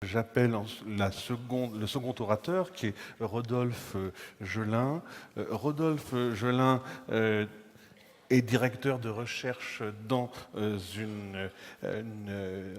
J'appelle le second orateur, qui est Rodolphe Gelin. Rodolphe Gelin est directeur de recherche dans une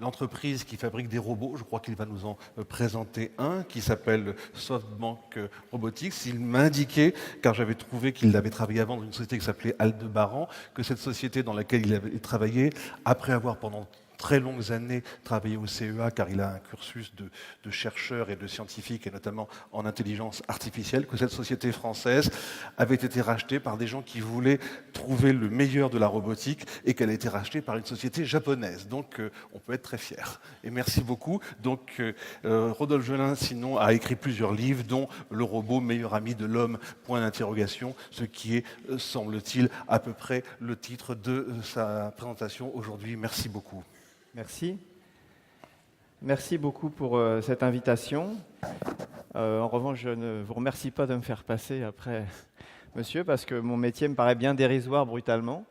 entreprise qui fabrique des robots. Je crois qu'il va nous en présenter un qui s'appelle SoftBank Robotics. Il m'a indiqué, car j'avais trouvé qu'il avait travaillé avant dans une société qui s'appelait Aldebaran, que cette société dans laquelle il avait travaillé, après avoir pendant très longues années travaillé au CEA, car il a un cursus de chercheur et de scientifique, et notamment en intelligence artificielle, que cette société française avait été rachetée par des gens qui voulaient trouver le meilleur de la robotique, et qu'elle a été rachetée par une société japonaise. Donc on peut être très fier. Et merci beaucoup. Donc Rodolphe Gelin, sinon, a écrit plusieurs livres, dont Le robot, meilleur ami de l'homme, point d'interrogation, ce qui est, semble-t-il, à peu près le titre de sa présentation aujourd'hui. Merci beaucoup. Merci. Merci beaucoup pour cette invitation. En revanche, je ne vous remercie pas de me faire passer après monsieur, parce que mon métier me paraît bien dérisoire brutalement.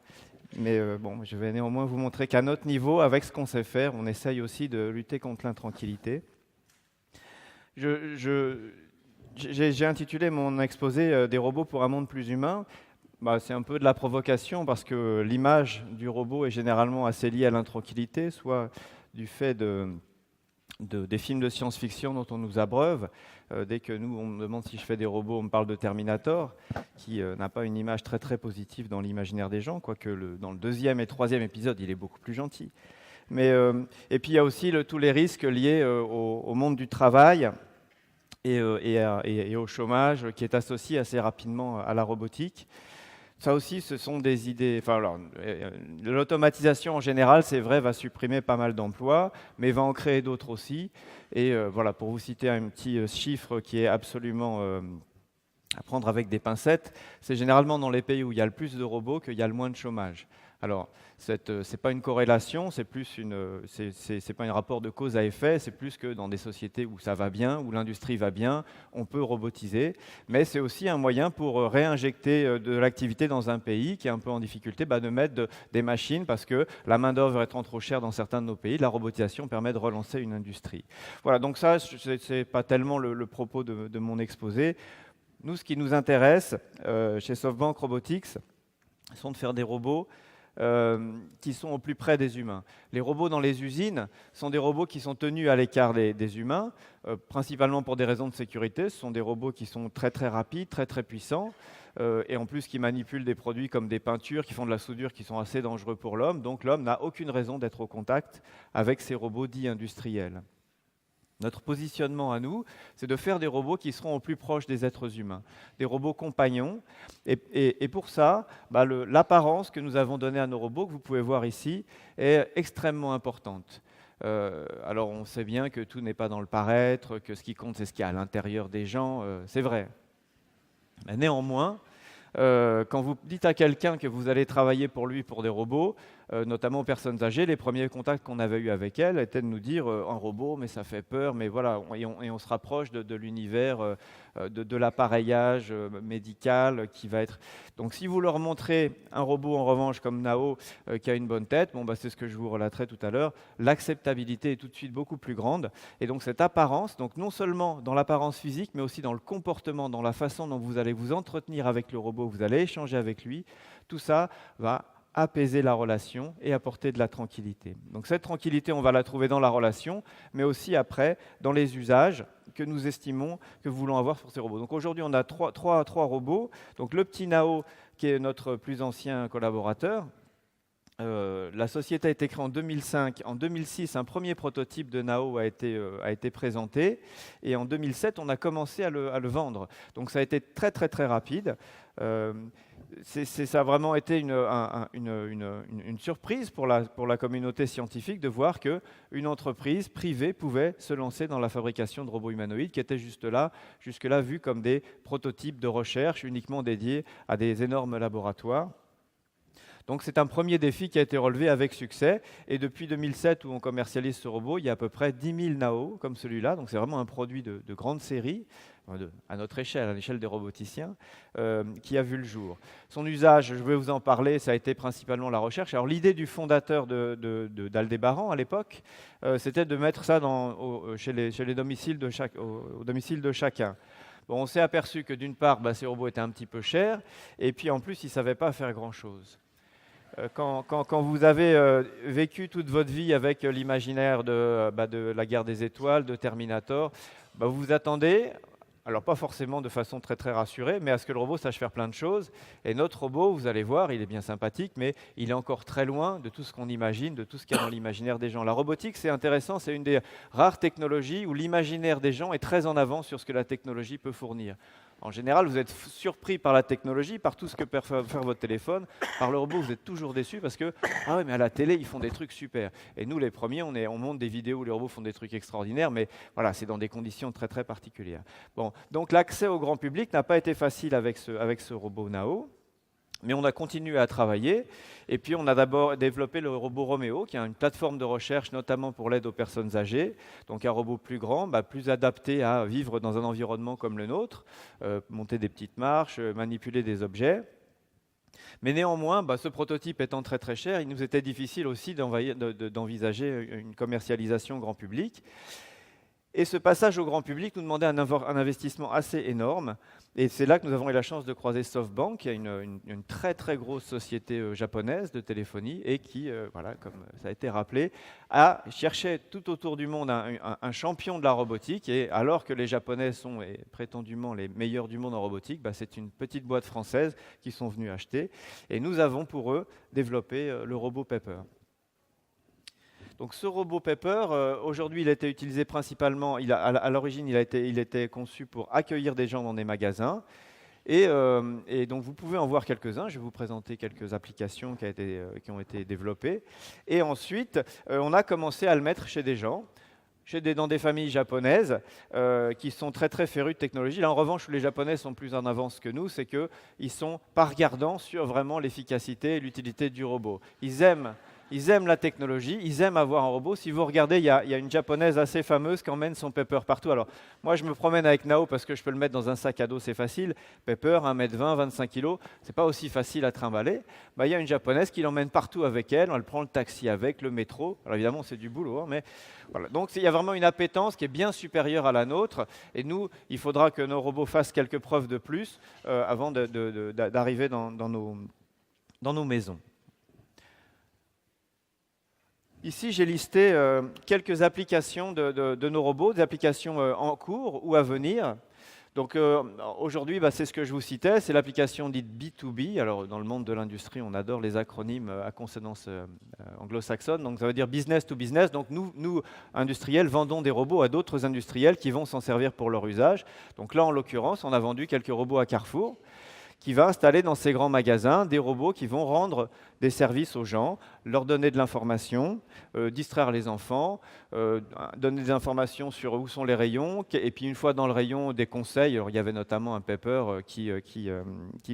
Mais bon, je vais néanmoins vous montrer qu'à notre niveau, avec ce qu'on sait faire, on essaye aussi de lutter contre l'intranquillité. J'ai intitulé mon exposé « Des robots pour un monde plus humain ». C'est un peu de la provocation parce que l'image du robot est généralement assez liée à l'intranquillité, soit du fait des films de science-fiction dont on nous abreuve. Dès que nous, on me demande si je fais des robots, on me parle de Terminator, qui n'a pas une image très très positive dans l'imaginaire des gens, quoique dans le 2e et 3e épisode, il est beaucoup plus gentil. Et puis il y a aussi tous les risques liés au monde du travail et au chômage, qui est associé assez rapidement à la robotique. Ça aussi, ce sont des idées. L'automatisation en général, c'est vrai, va supprimer pas mal d'emplois, mais va en créer d'autres aussi. Et voilà, pour vous citer un petit chiffre qui est absolument à prendre avec des pincettes, c'est généralement dans les pays où il y a le plus de robots qu'il y a le moins de chômage. Alors, c'est pas une corrélation, c'est pas un rapport de cause à effet, c'est plus que dans des sociétés où ça va bien, où l'industrie va bien, on peut robotiser, mais c'est aussi un moyen pour réinjecter de l'activité dans un pays qui est un peu en difficulté, de mettre des machines, parce que la main-d'œuvre étant trop chère dans certains de nos pays, la robotisation permet de relancer une industrie. Voilà, donc ça, c'est pas tellement le propos de mon exposé. Nous, ce qui nous intéresse chez SoftBank Robotics, sont de faire des robots qui sont au plus près des humains. Les robots dans les usines sont des robots qui sont tenus à l'écart des humains, principalement pour des raisons de sécurité. Ce sont des robots qui sont très très rapides, très très puissants, et en plus qui manipulent des produits comme des peintures, qui font de la soudure, qui sont assez dangereux pour l'homme. Donc l'homme n'a aucune raison d'être au contact avec ces robots dits industriels. Notre positionnement à nous, c'est de faire des robots qui seront au plus proche des êtres humains, des robots compagnons. Et pour ça, l'apparence que nous avons donnée à nos robots, que vous pouvez voir ici, est extrêmement importante. Alors on sait bien que tout n'est pas dans le paraître, que ce qui compte, c'est ce qu'il y a à l'intérieur des gens, c'est vrai. Mais néanmoins, quand vous dites à quelqu'un que vous allez travailler pour lui pour des robots, notamment aux personnes âgées, les premiers contacts qu'on avait eus avec elles étaient de nous dire un robot, mais ça fait peur, mais voilà, et on se rapproche de l'univers, de l'appareillage médical qui va être. Donc si vous leur montrez un robot en revanche comme Nao qui a une bonne tête, c'est ce que je vous relaterai tout à l'heure, l'acceptabilité est tout de suite beaucoup plus grande. Et donc cette apparence, donc non seulement dans l'apparence physique, mais aussi dans le comportement, dans la façon dont vous allez vous entretenir avec le robot, vous allez échanger avec lui, tout ça va apaiser la relation et apporter de la tranquillité. Donc cette tranquillité, on va la trouver dans la relation, mais aussi après dans les usages que nous estimons que nous voulons avoir pour ces robots. Donc aujourd'hui, on a trois robots. Donc le petit Nao, qui est notre plus ancien collaborateur. La société a été créée en 2005. En 2006, un premier prototype de Nao a été présenté. Et en 2007, on a commencé à le vendre. Donc ça a été très, très, très rapide. Ça a vraiment été une surprise pour la communauté scientifique de voir qu'une entreprise privée pouvait se lancer dans la fabrication de robots humanoïdes qui étaient jusque-là vus comme des prototypes de recherche uniquement dédiés à des énormes laboratoires. Donc c'est un premier défi qui a été relevé avec succès. Et depuis 2007, où on commercialise ce robot, il y a à peu près 10 000 Nao comme celui-là. Donc c'est vraiment un produit de grande série, à notre échelle, à l'échelle des roboticiens, qui a vu le jour. Son usage, je vais vous en parler, ça a été principalement la recherche. Alors l'idée du fondateur d'Aldébaran à l'époque, c'était de mettre ça chez les domiciles au domicile de chacun. Bon, on s'est aperçu que d'une part, ces robots étaient un petit peu chers, et puis en plus, ils ne savaient pas faire grand-chose. Quand vous avez vécu toute votre vie avec l'imaginaire de la guerre des étoiles, de Terminator, vous vous attendez, alors pas forcément de façon très très rassurée, mais à ce que le robot sache faire plein de choses. Et notre robot, vous allez voir, il est bien sympathique, mais il est encore très loin de tout ce qu'on imagine, de tout ce qu'il y a dans l'imaginaire des gens. La robotique, c'est intéressant, c'est une des rares technologies où l'imaginaire des gens est très en avance sur ce que la technologie peut fournir. En général, vous êtes surpris par la technologie, par tout ce que peut faire votre téléphone. Par le robot, vous êtes toujours déçu parce que ah ouais, mais à la télé, ils font des trucs super. Et nous, les premiers, on monte des vidéos où les robots font des trucs extraordinaires, mais voilà, c'est dans des conditions très très particulières. Bon, donc l'accès au grand public n'a pas été facile avec ce robot Nao. Mais on a continué à travailler, et puis on a d'abord développé le robot Roméo, qui est une plateforme de recherche, notamment pour l'aide aux personnes âgées. Donc un robot plus grand, plus adapté à vivre dans un environnement comme le nôtre, monter des petites marches, manipuler des objets. Mais néanmoins, ce prototype étant très très cher, il nous était difficile aussi d'envisager une commercialisation grand public. Et ce passage au grand public nous demandait un investissement assez énorme. Et c'est là que nous avons eu la chance de croiser SoftBank, qui est une très très grosse société japonaise de téléphonie et qui, comme ça a été rappelé, a cherché tout autour du monde un champion de la robotique. Et alors que les Japonais sont prétendument les meilleurs du monde en robotique, c'est une petite boîte française qui sont venus acheter. Et nous avons pour eux développé le robot Pepper. Donc ce robot Pepper, aujourd'hui, il a été utilisé principalement, à l'origine, il était conçu pour accueillir des gens dans des magasins. Et donc vous pouvez en voir quelques-uns. Je vais vous présenter quelques applications qui ont été développées. Et ensuite, on a commencé à le mettre chez des gens, dans des familles japonaises qui sont très très férus de technologie. Là, en revanche, où les Japonais sont plus en avance que nous, c'est qu'ils sont pas regardants sur vraiment l'efficacité et l'utilité du robot. Ils aiment la technologie, ils aiment avoir un robot. Si vous regardez, il y a une japonaise assez fameuse qui emmène son Pepper partout. Alors, moi, je me promène avec Nao parce que je peux le mettre dans un sac à dos, c'est facile. Pepper, 1m20, 25 kg, c'est pas aussi facile à trimballer. Il y a une japonaise qui l'emmène partout avec elle. Elle prend le taxi avec, le métro. Alors, évidemment, c'est du boulot, mais voilà. Donc, il y a vraiment une appétence qui est bien supérieure à la nôtre. Et nous, il faudra que nos robots fassent quelques preuves de plus avant d'arriver dans nos maisons. Ici, j'ai listé quelques applications de nos robots, des applications en cours ou à venir. Donc aujourd'hui, c'est ce que je vous citais, c'est l'application dite B2B. Alors dans le monde de l'industrie, on adore les acronymes à consonance anglo-saxonne. Donc ça veut dire business to business. Donc nous, industriels, vendons des robots à d'autres industriels qui vont s'en servir pour leur usage. Donc là, en l'occurrence, on a vendu quelques robots à Carrefour, qui va installer dans ces grands magasins des robots qui vont rendre des services aux gens, leur donner de l'information, distraire les enfants, donner des informations sur où sont les rayons, et puis une fois dans le rayon, des conseils. Alors, il y avait notamment un Pepper qui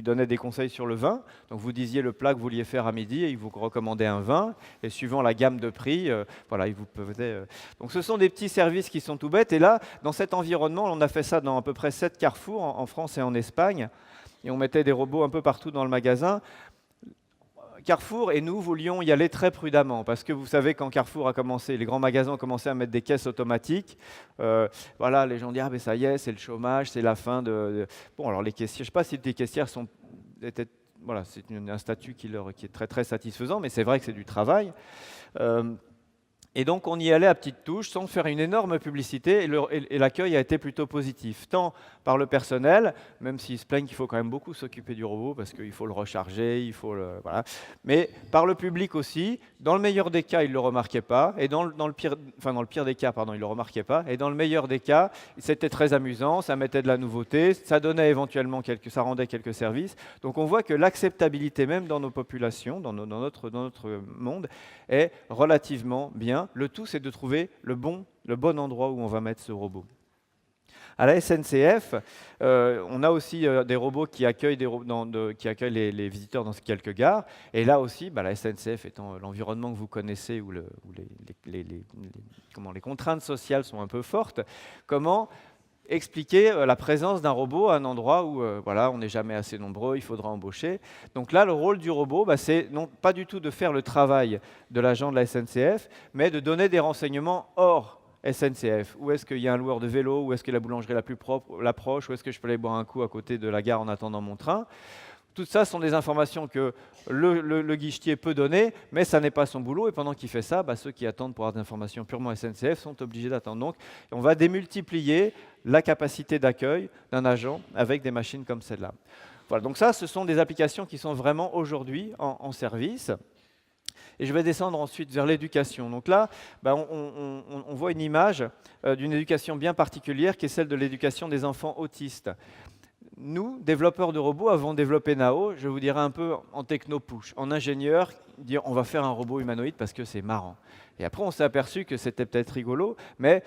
donnait des conseils sur le vin. Donc vous disiez le plat que vous vouliez faire à midi et il vous recommandait un vin, et suivant la gamme de prix, il vous faisait... Donc ce sont des petits services qui sont tout bêtes, et là, dans cet environnement, on a fait ça dans à peu près 7 carrefours en France et en Espagne, et on mettait des robots un peu partout dans le magasin. Carrefour et nous voulions y aller très prudemment parce que vous savez, quand Carrefour a commencé, les grands magasins ont commencé à mettre des caisses automatiques. Les gens disent ça y est, c'est le chômage, c'est la fin de... Bon, alors les caissiers, je ne sais pas si les caissières c'est un statut qui est très très satisfaisant, mais c'est vrai que c'est du travail. Et donc, on y allait à petite touche, sans faire une énorme publicité, et l'accueil a été plutôt positif, tant par le personnel, même s'ils se plaignent qu'il faut quand même beaucoup s'occuper du robot, parce qu'il faut le recharger, mais par le public aussi. Dans le meilleur des cas, ils ne le remarquaient pas, et dans le pire des cas, ils ne le remarquaient pas, et dans le meilleur des cas, c'était très amusant, ça mettait de la nouveauté, ça donnait éventuellement ça rendait quelques services. Donc, on voit que l'acceptabilité, même dans nos populations, dans notre monde, est relativement bien. Le tout, c'est de trouver le bon endroit où on va mettre ce robot. À la SNCF, on a aussi des robots qui accueillent, les visiteurs dans quelques gares. Et là aussi, la SNCF étant l'environnement que vous connaissez, où les contraintes sociales sont un peu fortes, comment expliquer la présence d'un robot à un endroit où on n'est jamais assez nombreux, il faudra embaucher. Donc là, le rôle du robot, c'est non pas du tout de faire le travail de l'agent de la SNCF, mais de donner des renseignements hors SNCF. Où est-ce qu'il y a un loueur de vélo, où est-ce que la boulangerie la plus proche, où est-ce que je peux aller boire un coup à côté de la gare en attendant mon train. Tout ça sont des informations que le guichetier peut donner, mais ça n'est pas son boulot. Et pendant qu'il fait ça, ceux qui attendent pour avoir des informations purement SNCF sont obligés d'attendre. Donc, on va démultiplier la capacité d'accueil d'un agent avec des machines comme celle-là. Voilà, donc ça, ce sont des applications qui sont vraiment aujourd'hui en service. Et je vais descendre ensuite vers l'éducation. Donc là, on voit une image d'une éducation bien particulière qui est celle de l'éducation des enfants autistes. Nous, développeurs de robots, avons développé Nao, je vous dirais un peu en techno-push, en ingénieur, dire on va faire un robot humanoïde parce que c'est marrant. Et après, on s'est aperçu que c'était peut-être rigolo, mais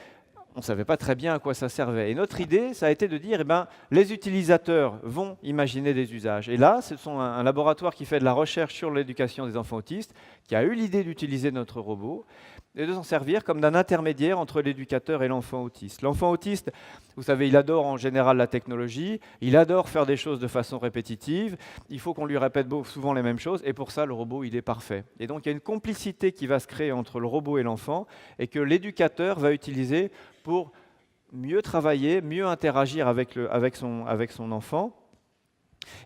on ne savait pas très bien à quoi ça servait. Et notre idée, ça a été de dire, les utilisateurs vont imaginer des usages. Et là, ce sont un laboratoire qui fait de la recherche sur l'éducation des enfants autistes, qui a eu l'idée d'utiliser notre robot, et de s'en servir comme d'un intermédiaire entre l'éducateur et l'enfant autiste. L'enfant autiste, vous savez, il adore en général la technologie, il adore faire des choses de façon répétitive, il faut qu'on lui répète souvent les mêmes choses, et pour ça, le robot, il est parfait. Et donc, il y a une complicité qui va se créer entre le robot et l'enfant, et que l'éducateur va utiliser pour mieux travailler, mieux interagir avec son enfant.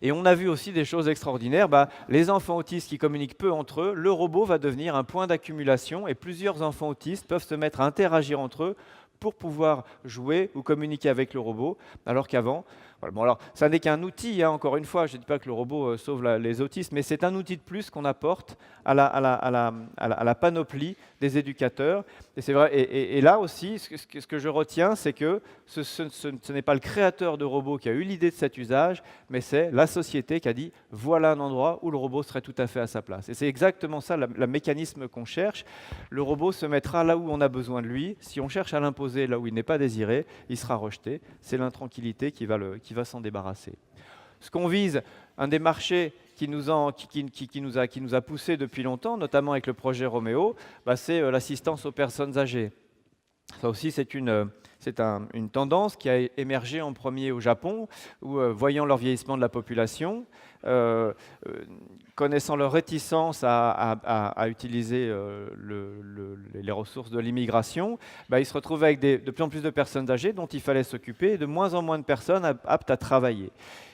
Et on a vu aussi des choses extraordinaires. Les enfants autistes qui communiquent peu entre eux, le robot va devenir un point d'accumulation et plusieurs enfants autistes peuvent se mettre à interagir entre eux pour pouvoir jouer ou communiquer avec le robot, alors qu'avant, alors ça n'est qu'un outil, encore une fois, je ne dis pas que le robot sauve les autistes, mais c'est un outil de plus qu'on apporte à la panoplie des éducateurs. Et c'est vrai. Et là aussi, ce que je retiens, c'est que ce n'est pas le créateur de robots qui a eu l'idée de cet usage, mais c'est la société qui a dit voilà un endroit où le robot serait tout à fait à sa place. Et c'est exactement ça, le mécanisme qu'on cherche. Le robot se mettra là où on a besoin de lui. Si on cherche à l'imposer là où il n'est pas désiré, il sera rejeté. C'est l'intranquillité qui va s'en débarrasser. Ce qu'on vise, un des marchés qui nous a poussé depuis longtemps, notamment avec le projet Roméo, c'est l'assistance aux personnes âgées. Ça aussi, c'est une tendance qui a émergé en premier au Japon, où, voyant leur vieillissement de la population, connaissant leur réticence à utiliser les ressources de l'immigration, ils se retrouvaient avec de plus en plus de personnes âgées dont il fallait s'occuper et de moins en moins de personnes aptes à travailler.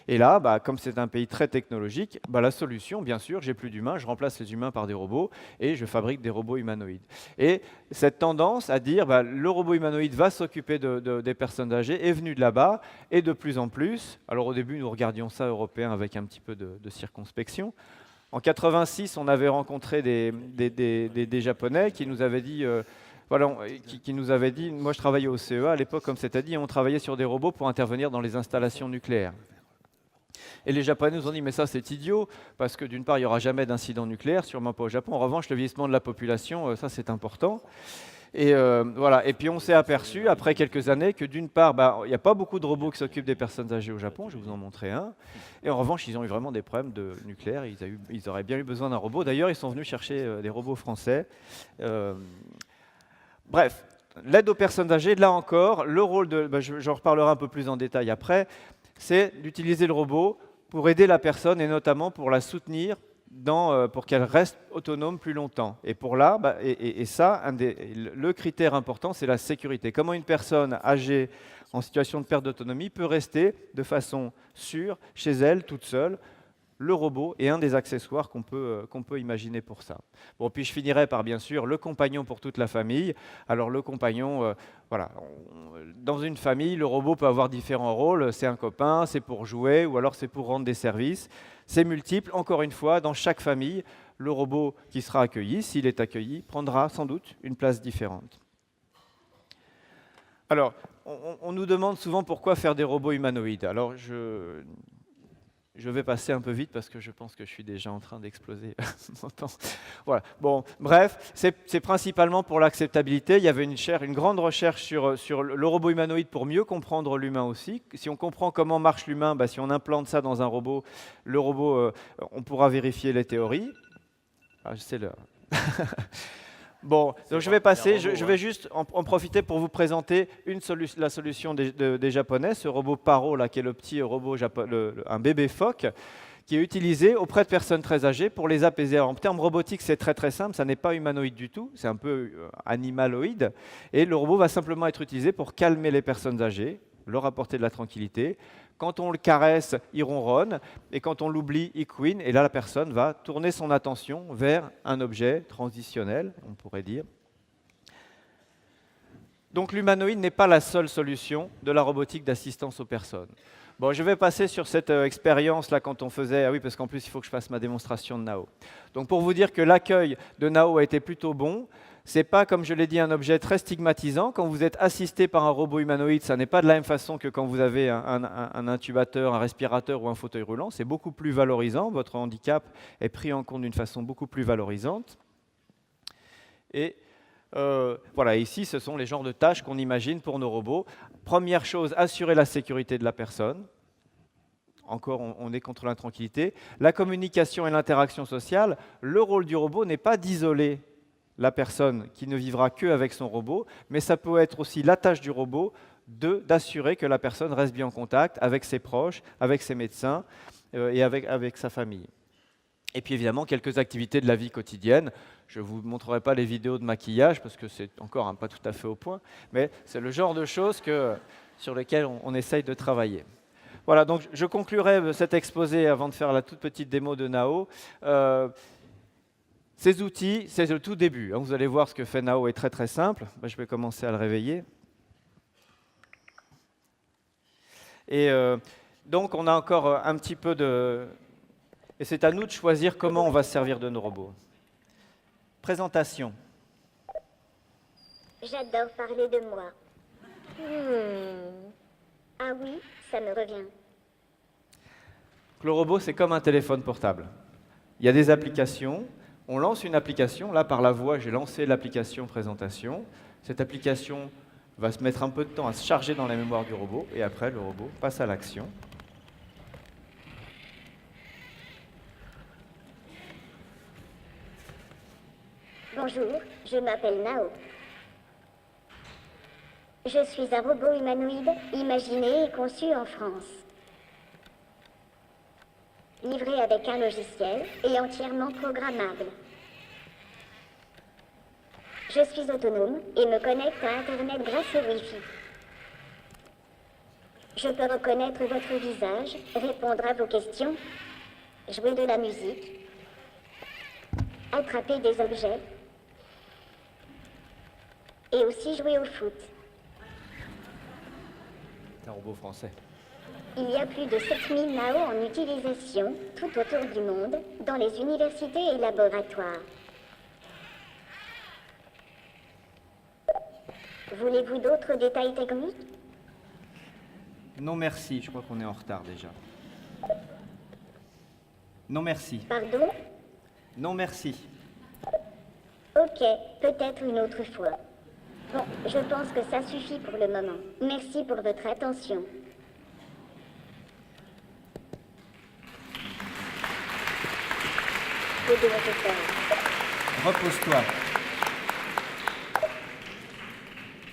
Et là, comme c'est un pays très technologique, la solution, bien sûr, j'ai plus d'humains, je remplace les humains par des robots et je fabrique des robots humanoïdes. Et cette tendance à dire le robot humanoïde va s'occuper des personnes âgées est venue de là-bas et de plus en plus. Alors au début, nous regardions ça européen avec un petit peu de circonspection. En 86, on avait rencontré des Japonais qui nous avaient dit... qui nous avait dit, moi je travaillais au CEA à l'époque, comme c'était dit, on travaillait sur des robots pour intervenir dans les installations nucléaires. Et les Japonais nous ont dit, mais ça c'est idiot, parce que d'une part, il n'y aura jamais d'incident nucléaire, sûrement pas au Japon. En revanche, le vieillissement de la population, ça c'est important. Et voilà. Et puis on s'est aperçu, après quelques années, que d'une part, il n'y a pas beaucoup de robots qui s'occupent des personnes âgées au Japon, je vais vous en montrer un. Et en revanche, ils ont eu vraiment des problèmes de nucléaire, ils auraient bien eu besoin d'un robot. D'ailleurs, ils sont venus chercher des robots français. Bref, l'aide aux personnes âgées, là encore, le rôle j'en reparlerai un peu plus en détail après, c'est d'utiliser le robot pour aider la personne et notamment pour la soutenir pour qu'elle reste autonome plus longtemps. Et pour là, le critère important, c'est la sécurité. Comment une personne âgée en situation de perte d'autonomie peut rester de façon sûre chez elle, toute seule. Le robot est un des accessoires qu'on peut imaginer pour ça. Bon, puis je finirai par, bien sûr, le compagnon pour toute la famille. Alors le compagnon, dans une famille, le robot peut avoir différents rôles. C'est un copain, c'est pour jouer, ou alors c'est pour rendre des services. C'est multiple. Encore une fois, dans chaque famille, le robot qui sera accueilli, s'il est accueilli, prendra sans doute une place différente. Alors, on nous demande souvent pourquoi faire des robots humanoïdes. Alors, Je vais passer un peu vite parce que je pense que je suis déjà en train d'exploser mon temps. Voilà. Bon, bref, c'est principalement pour l'acceptabilité. Il y avait une grande recherche sur le robot humanoïde pour mieux comprendre l'humain aussi. Si on comprend comment marche l'humain, si on implante ça dans un robot, le robot, on pourra vérifier les théories. Ah, c'est le... Bon, donc je vais passer, je vais juste en profiter pour vous présenter la solution des Japonais, ce robot Paro, là, qui est le petit robot, un bébé phoque, qui est utilisé auprès de personnes très âgées pour les apaiser. Alors, en termes robotiques, c'est très très simple, ça n'est pas humanoïde du tout, c'est un peu animaloïde, et le robot va simplement être utilisé pour calmer les personnes âgées, leur apporter de la tranquillité. Quand on le caresse, il ronronne, et quand on l'oublie, il couine, et là, la personne va tourner son attention vers un objet transitionnel, on pourrait dire. Donc l'humanoïde n'est pas la seule solution de la robotique d'assistance aux personnes. Bon, je vais passer sur cette expérience-là quand on faisait... Ah oui, parce qu'en plus, il faut que je fasse ma démonstration de Nao. Donc pour vous dire que l'accueil de Nao a été plutôt bon, c'est pas, comme je l'ai dit, un objet très stigmatisant. Quand vous êtes assisté par un robot humanoïde, ça n'est pas de la même façon que quand vous avez un intubateur, un respirateur ou un fauteuil roulant. C'est beaucoup plus valorisant. Votre handicap est pris en compte d'une façon beaucoup plus valorisante. Et voilà, ici, ce sont les genres de tâches qu'on imagine pour nos robots. Première chose, assurer la sécurité de la personne. Encore, on est contre l'intranquillité. La communication et l'interaction sociale. Le rôle du robot n'est pas d'isoler la personne qui ne vivra qu'avec son robot, mais ça peut être aussi la tâche du robot d'assurer que la personne reste bien en contact avec ses proches, avec ses médecins et avec sa famille. Et puis évidemment, quelques activités de la vie quotidienne. Je ne vous montrerai pas les vidéos de maquillage parce que c'est encore pas tout à fait au point, mais c'est le genre de choses sur lesquelles on essaye de travailler. Voilà, donc je conclurai cet exposé avant de faire la toute petite démo de Nao. Ces outils, c'est le tout début. Vous allez voir ce que fait Nao est très très simple. Je vais commencer à le réveiller. Et donc on a encore un petit peu de... Et c'est à nous de choisir comment on va se servir de nos robots. Présentation. J'adore parler de moi. Ah oui, ça me revient. Le robot, c'est comme un téléphone portable. Il y a des applications. On lance une application. Là, par la voix, j'ai lancé l'application présentation. Cette application va se mettre un peu de temps à se charger dans la mémoire du robot. Et après, le robot passe à l'action. Bonjour, je m'appelle Nao. Je suis un robot humanoïde imaginé et conçu en France. Livré avec un logiciel et entièrement programmable. Je suis autonome et me connecte à Internet grâce au Wi-Fi. Je peux reconnaître votre visage, répondre à vos questions, jouer de la musique, attraper des objets et aussi jouer au foot. C'est un robot français. Il y a plus de 7000 Nao en utilisation tout autour du monde, dans les universités et laboratoires. Voulez-vous d'autres détails techniques? Non merci, je crois qu'on est en retard déjà. Non merci. Pardon? Non merci. Ok, peut-être une autre fois. Bon, je pense que ça suffit pour le moment. Merci pour votre attention. Que dois-je faire? Repose-toi.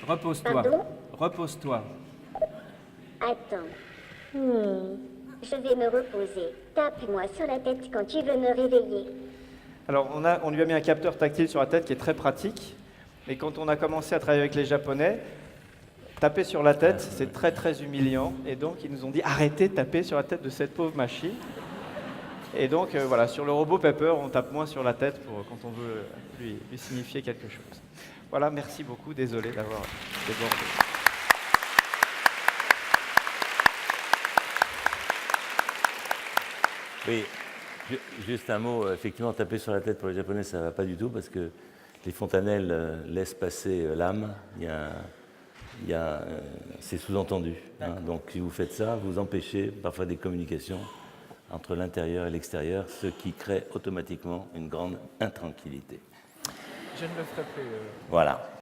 Repose-toi. Pardon? Repose-toi. Attends. Je vais me reposer. Tape-moi sur la tête quand tu veux me réveiller. Alors, on lui a mis un capteur tactile sur la tête qui est très pratique. Mais quand on a commencé à travailler avec les Japonais, taper sur la tête, c'est très très humiliant. Et donc, ils nous ont dit arrêtez de taper sur la tête de cette pauvre machine. Et donc, voilà, sur le robot Pepper, on tape moins sur la tête quand on veut lui signifier quelque chose. Voilà, merci beaucoup. Désolé d'avoir débordé. Oui, juste un mot. Effectivement, taper sur la tête pour les Japonais, ça ne va pas du tout parce que les fontanelles laissent passer l'âme. C'est sous-entendu. Hein. Donc, si vous faites ça, vous empêchez parfois des communications entre l'intérieur et l'extérieur, ce qui crée automatiquement une grande intranquillité. Je ne le ferai plus. Voilà.